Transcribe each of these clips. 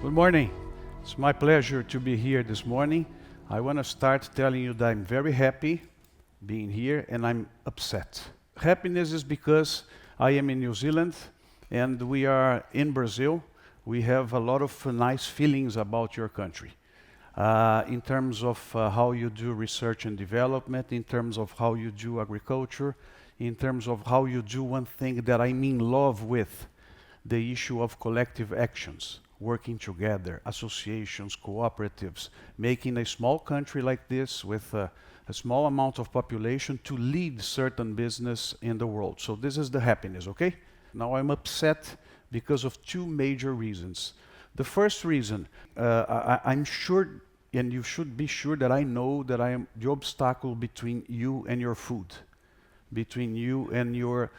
Good morning. It's my pleasure to be here this morning. I want to start telling you that I'm very happy being here and I'm upset. Happiness is because I am in New Zealand and we are in Brazil. We have a lot of nice feelings about your country. In terms of how you do research and development, in terms of how you do agriculture, in terms of how you do one thing that I'm in love with, the issue of collective actions, working together, associations, cooperatives, making a small country like this with a small amount of population to lead certain business in the world. So this is the happiness, okay? Now I'm upset because of two major reasons. The first reason, I'm sure, and you should be sure that I know that I am the obstacle between you and your food, between you and your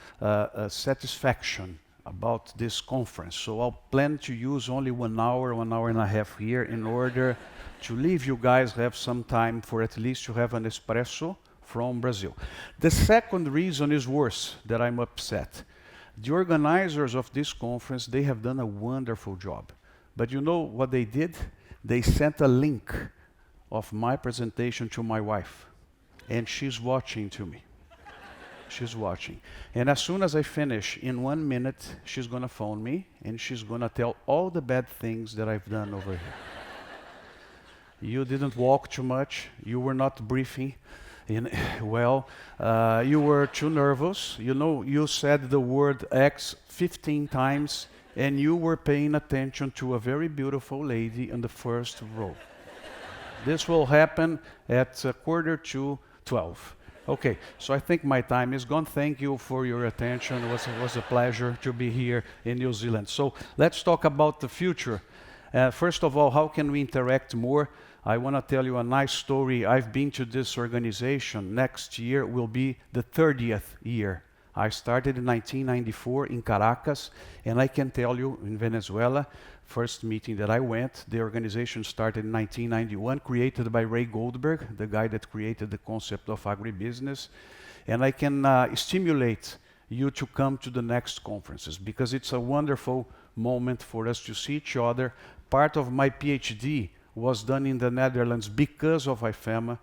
satisfaction about this conference. So I'll plan to use only 1 hour, 1 hour and a half here in order to leave you guys have some time for at least to have an espresso from Brazil. The second reason is worse, that I'm upset. The organizers of this conference, they have done a wonderful job. But you know what they did? They sent a link of my presentation to my wife, and she's watching to me. She's watching. And as soon as I finish, in 1 minute, she's gonna phone me and she's gonna tell all the bad things that I've done over here. You didn't walk too much, you were not briefing, you were too nervous, you know, you said the word X 15 times and you were paying attention to a very beautiful lady in the first row. This will happen at 11:45. Okay, so I think my time is gone. Thank you for your attention. It was a pleasure to be here in New Zealand. So let's talk about the future. First of all, how can we interact more? I want to tell you a nice story. I've been to this organization. Next year will be the 30th year. I started in 1994 in Caracas, and I can tell you in Venezuela, first meeting that I went, the organization started in 1991, created by Ray Goldberg, the guy that created the concept of agribusiness. And I can stimulate you to come to the next conferences because it's a wonderful moment for us to see each other. Part of my PhD was done in the Netherlands because of IFEMA.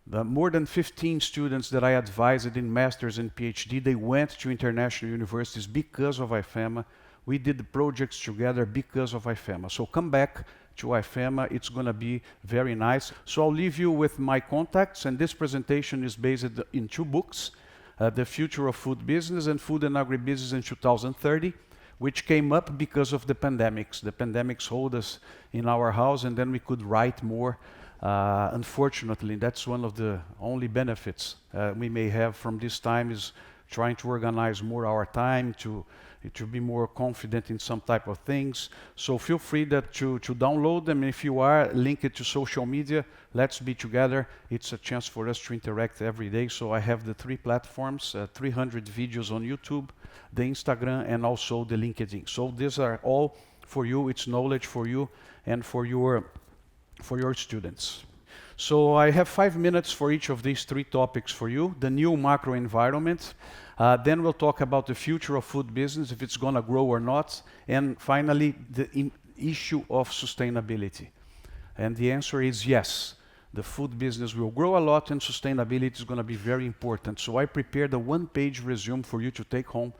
The more than 15 students that I advised in master's and PhD, they went to international universities because of IFEMA. We did projects together because of IFEMA. So come back to IFEMA, it's going to be very nice. So I'll leave you with my contacts, and this presentation is based in 2 books, The Future of Food Business and Food and Agribusiness in 2030, which came up because of the pandemics. The pandemics hold us in our house, and then we could write more. Unfortunately, that's one of the only benefits we may have from this time is trying to organize more our time, to be more confident in some type of things. So feel free to download them. If you are, link it to social media. Let's be together. It's a chance for us to interact every day. So I have the 3 platforms, 300 videos on YouTube, the Instagram, and also the LinkedIn. So these are all for you. It's knowledge for you and for your students. So I have 5 minutes for each of these 3 topics for you. The new macro environment. Then we'll talk about the future of food business, if it's going to grow or not. And finally, the issue of sustainability. And the answer is yes. The food business will grow a lot and sustainability is going to be very important. So I prepared a 1-page resume for you to take home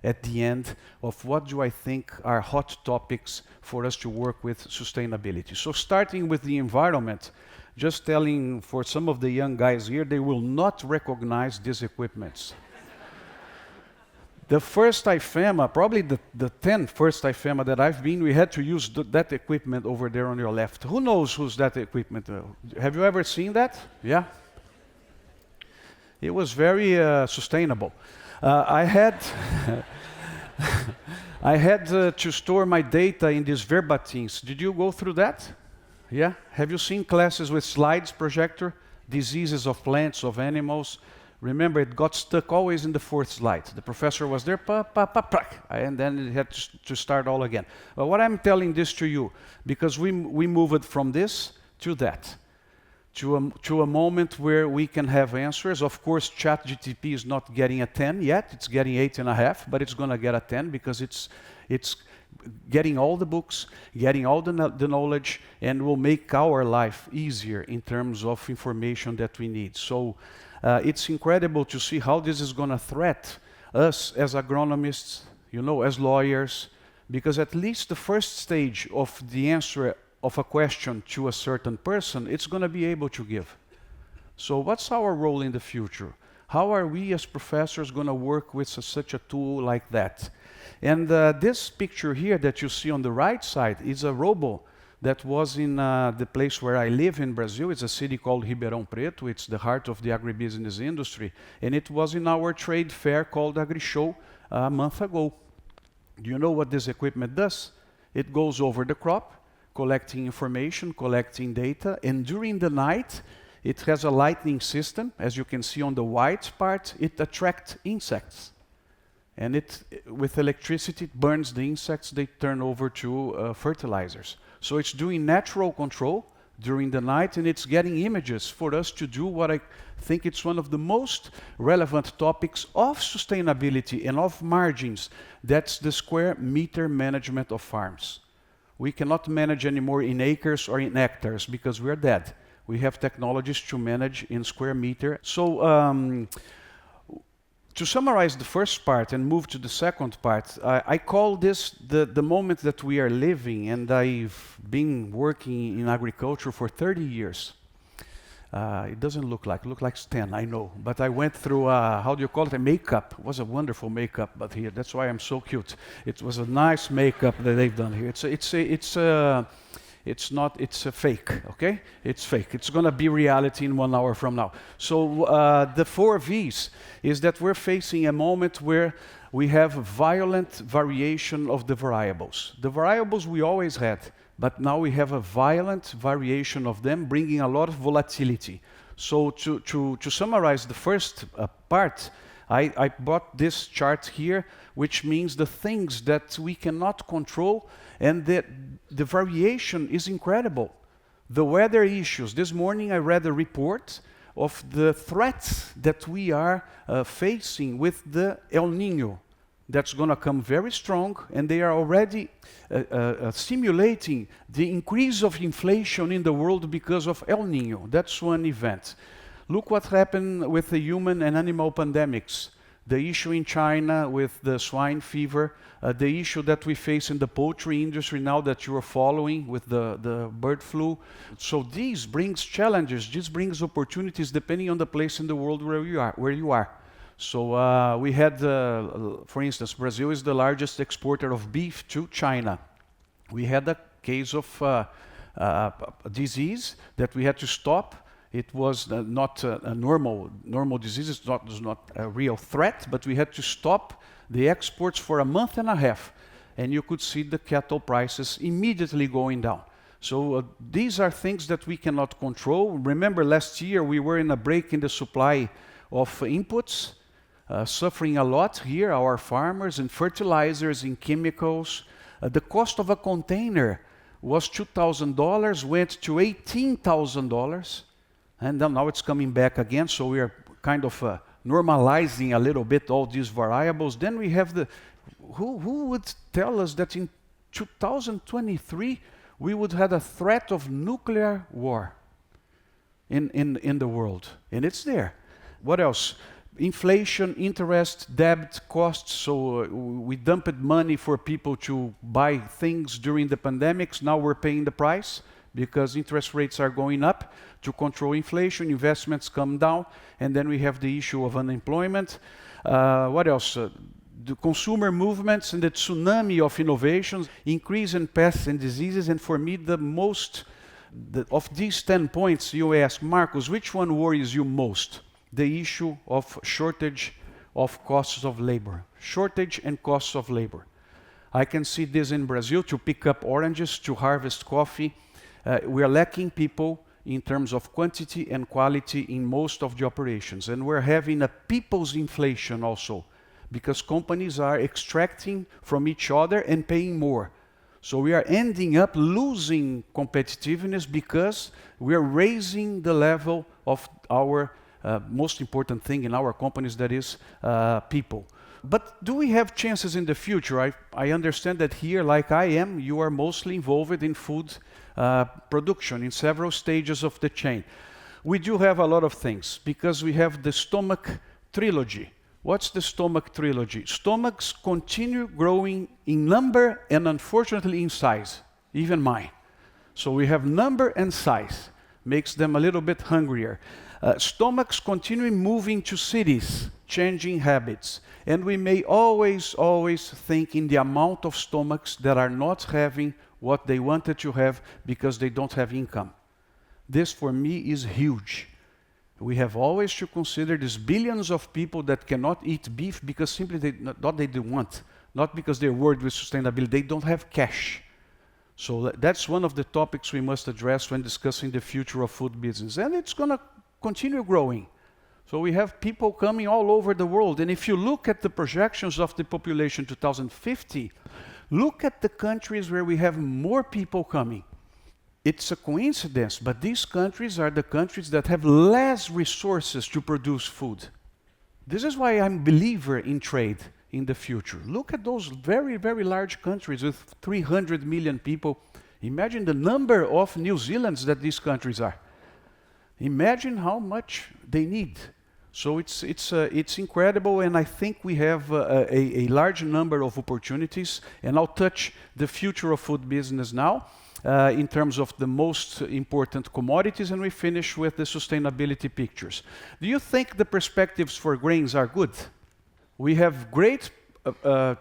at the end of what do I think are hot topics for us to work with sustainability. So starting with the environment, just telling for some of the young guys here, they will not recognize these equipments. The first IFEMA, probably the 10th first IFEMA that I've been, we had to use that equipment over there on your left. Who knows who's that equipment? Have you ever seen that? Yeah? It was very sustainable. I had to store my data in these verbatins. Did you go through that? Yeah? Have you seen classes with slides projector? Diseases of plants, of animals. Remember, it got stuck always in the 4th slide. The professor was there, and then it had to start all again. But what I'm telling this to you, because we moved from this to that, to a moment where we can have answers. Of course, ChatGPT is not getting a 10 yet. It's getting 8.5, but it's going to get a 10 because it's getting all the books, getting all the knowledge, and will make our life easier in terms of information that we need. So it's incredible to see how this is going to threat us as agronomists, you know, as lawyers, because at least the first stage of the answer of a question to a certain person, it's going to be able to give. So what's our role in the future? How are we as professors going to work with such a tool like that? And this picture here that you see on the right side is a robo that was in the place where I live in Brazil. It's a city called Ribeirão Preto. It's the heart of the agribusiness industry. And it was in our trade fair called Agri-Show a month ago. Do you know what this equipment does? It goes over the crop, collecting information, collecting data, and during the night, it has a lighting system. As you can see on the white part, it attracts insects. And with electricity, it burns the insects, they turn over to fertilizers. So it's doing natural control during the night, and it's getting images for us to do what I think it's one of the most relevant topics of sustainability and of margins. That's the square meter management of farms. We cannot manage anymore in acres or in hectares because we're dead. We have technologies to manage in square meter. So to summarize the first part and move to the second part, I call this the moment that we are living, and I've been working in agriculture for 30 years. It doesn't look like 10, I know, but I went through, how do you call it, a makeup. It was a wonderful makeup, but here, that's why I'm so cute. It was a nice makeup that they've done here. It's a fake, okay? It's fake. It's going to be reality in 1 hour from now. So the 4 V's is that we're facing a moment where we have violent variation of the variables. The variables we always had, but now we have a violent variation of them, bringing a lot of volatility. So to summarize the first part, I brought this chart here, which means the things that we cannot control, and the variation is incredible. The weather issues. This morning I read a report of the threats that we are facing with the El Niño. That's going to come very strong, and they are already simulating the increase of inflation in the world because of El Niño. That's one event. Look what happened with the human and animal pandemics. The issue in China with the swine fever, the issue that we face in the poultry industry now that you are following with the bird flu. So this brings challenges, this brings opportunities depending on the place in the world where you are. So we had, for instance, Brazil is the largest exporter of beef to China. We had a case of a disease that we had to stop. It was not a normal disease, it was not a real threat, but we had to stop the exports for a month and a half. And you could see the cattle prices immediately going down. So these are things that we cannot control. Remember last year we were in a break in the supply of inputs, suffering a lot here, our farmers, in fertilizers, in chemicals. The cost of a container was $2,000, went to $18,000. And then now it's coming back again, so we are kind of normalizing a little bit all these variables. Then we have who would tell us that in 2023 we would have a threat of nuclear war in the world? And it's there. What else? Inflation, interest, debt, costs. So we dumped money for people to buy things during the pandemics. Now we're paying the price, because interest rates are going up. To control inflation, investments come down, and then we have the issue of unemployment. What else? The consumer movements and the tsunami of innovations, increase in pests and diseases, and for me of these 10 points, you ask, Marcos, which one worries you most? The issue of shortage of costs of labor. Shortage and costs of labor. I can see this in Brazil. To pick up oranges, to harvest coffee, we are lacking people in terms of quantity and quality in most of the operations. And we're having a people's inflation also, because companies are extracting from each other and paying more. So we are ending up losing competitiveness because we are raising the level of our most important thing in our companies, that is people. But do we have chances in the future? I understand that here, like I am, you are mostly involved in food production in several stages of the chain. We do have a lot of things because we have the stomach trilogy. What's the stomach trilogy? Stomachs continue growing in number and unfortunately in size, even mine. So we have number and size, makes them a little bit hungrier. Stomachs continue moving to cities, changing habits. And we may always think in the amount of stomachs that are not having what they wanted to have because they don't have income. This for me is huge. We have always to consider these billions of people that cannot eat beef because simply they don't want, not because they're worried with sustainability, they don't have cash. So that's one of the topics we must address when discussing the future of food business. And it's going to continue growing. So we have people coming all over the world. And if you look at the projections of the population 2050, look at the countries where we have more people coming. It's a coincidence, but these countries are the countries that have less resources to produce food. This is why I'm a believer in trade in the future. Look at those very, very large countries with 300 million people. Imagine the number of New Zealands that these countries are. Imagine how much they need. So it's incredible, and I think we have a large number of opportunities, and I'll touch the future of food business now in terms of the most important commodities, and we finish with the sustainability pictures. Do you think the perspectives for grains are good? We have great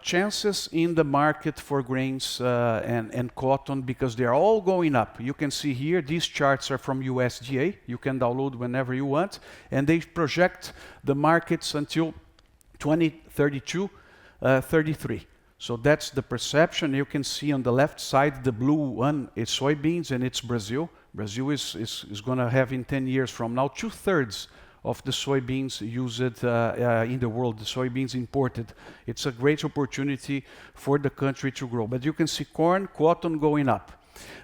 chances in the market for grains and cotton because they are all going up. You can see here, these charts are from USDA. You can download whenever you want. And they project the markets until 2032, 33. So that's the perception. You can see on the left side, the blue one is soybeans and it's Brazil. Brazil is going to have in 10 years from now 2/3 of the soybeans used in the world, the soybeans imported. It's a great opportunity for the country to grow. But you can see corn, cotton going up.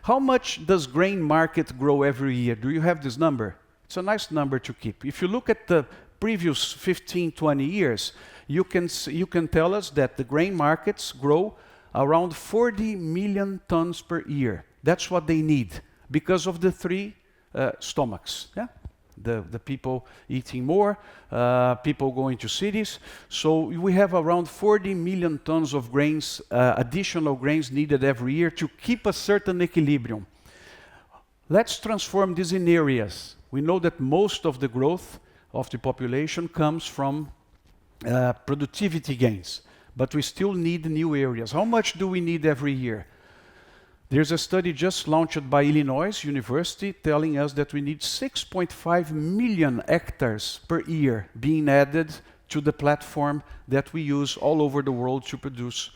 How much does grain market grow every year? Do you have this number? It's a nice number to keep. If you look at the previous 15, 20 years, you can tell us that the grain markets grow around 40 million tons per year. That's what they need because of the three stomachs. Yeah? The people eating more, people going to cities. So we have around 40 million tons of grains, additional grains needed every year to keep a certain equilibrium. Let's transform this in areas. We know that most of the growth of the population comes from productivity gains, but we still need new areas. How much do we need every year? There's a study just launched by Illinois University telling us that we need 6.5 million hectares per year being added to the platform that we use all over the world to produce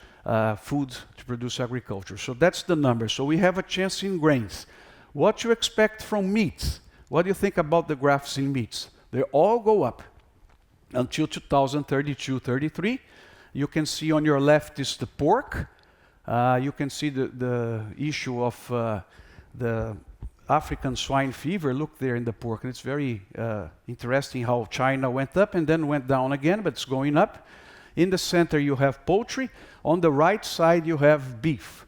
food, to produce agriculture. So that's the number. So we have a chance in grains. What to expect from meats? What do you think about the graphs in meats? They all go up until 2032, 33. You can see on your left is the pork. You can see the issue of the African swine fever. Look there in the pork. And it's very interesting how China went up and then went down again, but it's going up. In the center, you have poultry. On the right side, you have beef.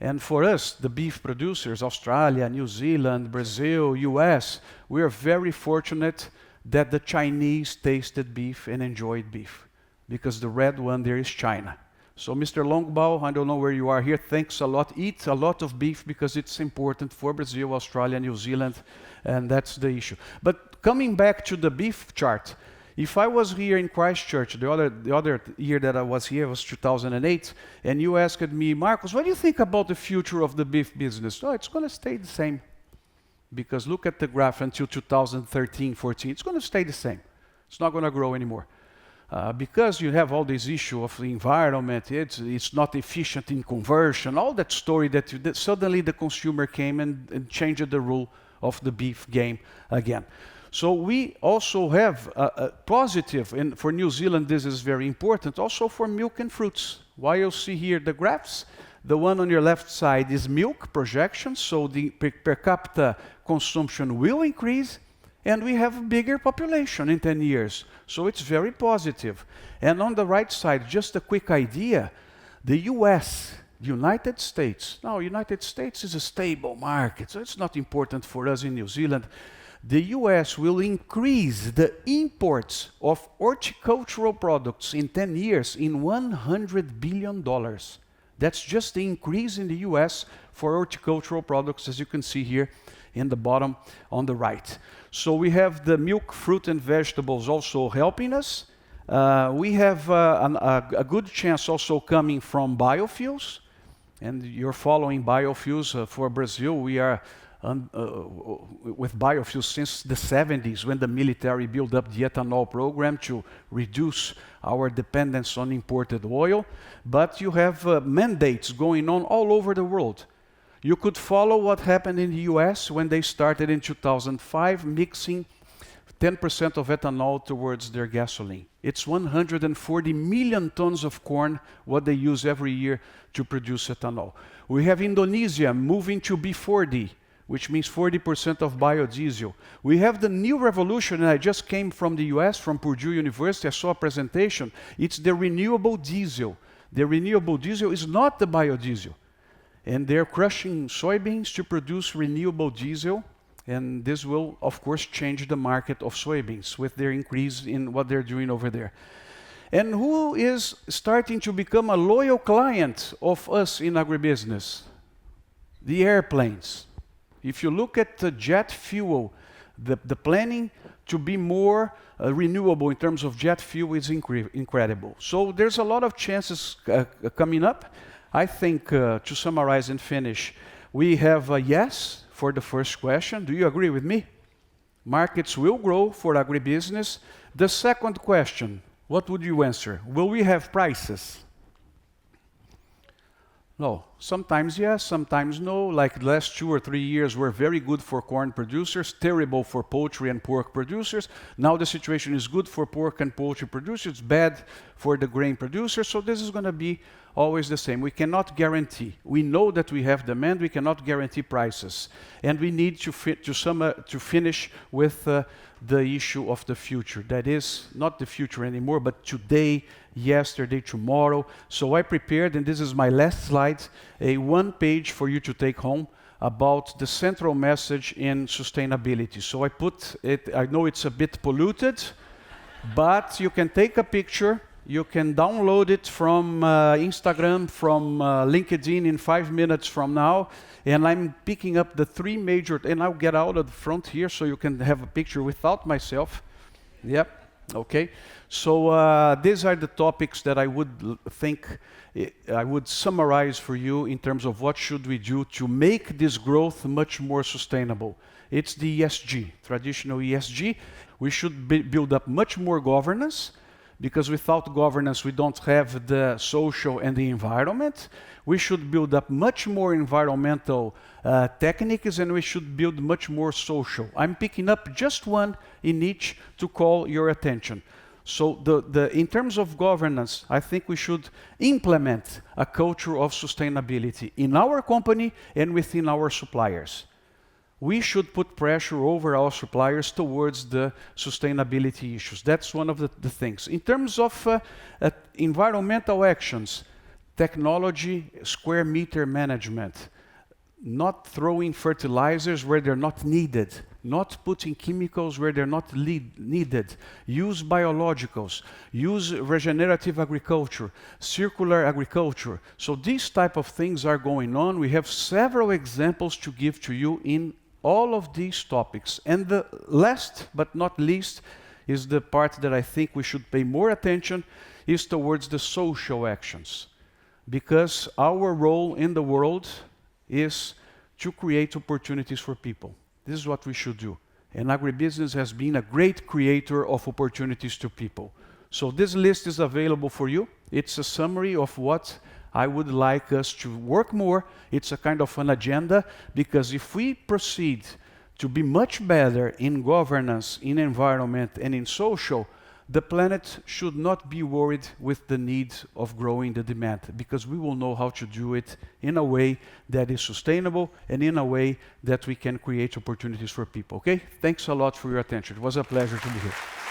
And for us, the beef producers, Australia, New Zealand, Brazil, US, we are very fortunate that the Chinese tasted beef and enjoyed beef because the red one there is China. So Mr. Longbao, I don't know where you are here, thanks a lot. Eat a lot of beef because it's important for Brazil, Australia, New Zealand, and that's the issue. But coming back to the beef chart, if I was here in Christchurch, the other year that I was here was 2008, and you asked me, Marcos, what do you think about the future of the beef business? Oh, it's going to stay the same. Because look at the graph until 2013, 14, it's going to stay the same. It's not going to grow anymore. Because you have all this issue of the environment, it's not efficient in conversion, all that story that suddenly the consumer came and changed the rule of the beef game again. So we also have a positive, and for New Zealand this is very important, also for milk and fruits. Why you see here the graphs, the one on your left side is milk projections, so the per capita consumption will increase, and we have a bigger population in 10 years. So it's very positive. And on the right side, just a quick idea, the US, United States. Now, United States is a stable market, so it's not important for us in New Zealand. The US will increase the imports of horticultural products in 10 years in $100 billion. That's just the increase in the US for horticultural products, as you can see here in the bottom on the right. So we have the milk, fruit, and vegetables also helping us. We have a good chance also coming from biofuels. And you're following biofuels for Brazil. We are with biofuels since the 70s, when the military built up the ethanol program to reduce our dependence on imported oil. But you have mandates going on all over the world. You could follow what happened in the US when they started in 2005 mixing 10% of ethanol towards their gasoline. It's 140 million tons of corn, what they use every year to produce ethanol. We have Indonesia moving to B40, which means 40% of biodiesel. We have the new revolution, and I just came from the US, from Purdue University, I saw a presentation. It's the renewable diesel. The renewable diesel is not the biodiesel. And they're crushing soybeans to produce renewable diesel. And this will, of course, change the market of soybeans with their increase in what they're doing over there. And who is starting to become a loyal client of us in agribusiness? The airplanes. If you look at the jet fuel, the planning to be more renewable in terms of jet fuel is incredible. So there's a lot of chances coming up. I think, to summarize and finish, we have a yes for the first question. Do you agree with me? Markets will grow for agribusiness. The second question, what would you answer? Will we have prices? No. Sometimes yes, sometimes no. Like the last 2 or 3 years were very good for corn producers, terrible for poultry and pork producers. Now the situation is good for pork and poultry producers, bad for the grain producers. So this is going to be always the same. We cannot guarantee. We know that we have demand, we cannot guarantee prices. And we need to finish with the issue of the future. That is not the future anymore, but today, yesterday, tomorrow. So I prepared, and this is my last slide, a 1-page for you to take home about the central message in sustainability. So I put it, I know it's a bit polluted, but you can take a picture. You can download it from Instagram, from LinkedIn in 5 minutes from now. And I'm picking up the 3 major, and I'll get out of the front here so you can have a picture without myself. Yep, okay. So these are the topics that I would think I would summarize for you in terms of what should we do to make this growth much more sustainable. It's the ESG, traditional ESG. We should build up much more governance, because without governance, we don't have the social and the environment. We should build up much more environmental techniques, and we should build much more social. I'm picking up just one in each to call your attention. So in terms of governance, I think we should implement a culture of sustainability in our company and within our suppliers. We should put pressure over our suppliers towards the sustainability issues. That's one of the things. In terms of environmental actions, technology, square meter management, not throwing fertilizers where they're not needed, not putting chemicals where they're not needed, use biologicals, use regenerative agriculture, circular agriculture. So these type of things are going on. We have several examples to give to you in all of these topics. And the last but not least is the part that I think we should pay more attention, is towards the social actions. Because our role in the world is to create opportunities for people. This is what we should do. And agribusiness has been a great creator of opportunities to people. So this list is available for you. It's a summary of what I would like us to work more. It's a kind of an agenda, because if we proceed to be much better in governance, in environment, and in social, the planet should not be worried with the need of growing the demand, because we will know how to do it in a way that is sustainable and in a way that we can create opportunities for people. Okay? Thanks a lot for your attention. It was a pleasure to be here.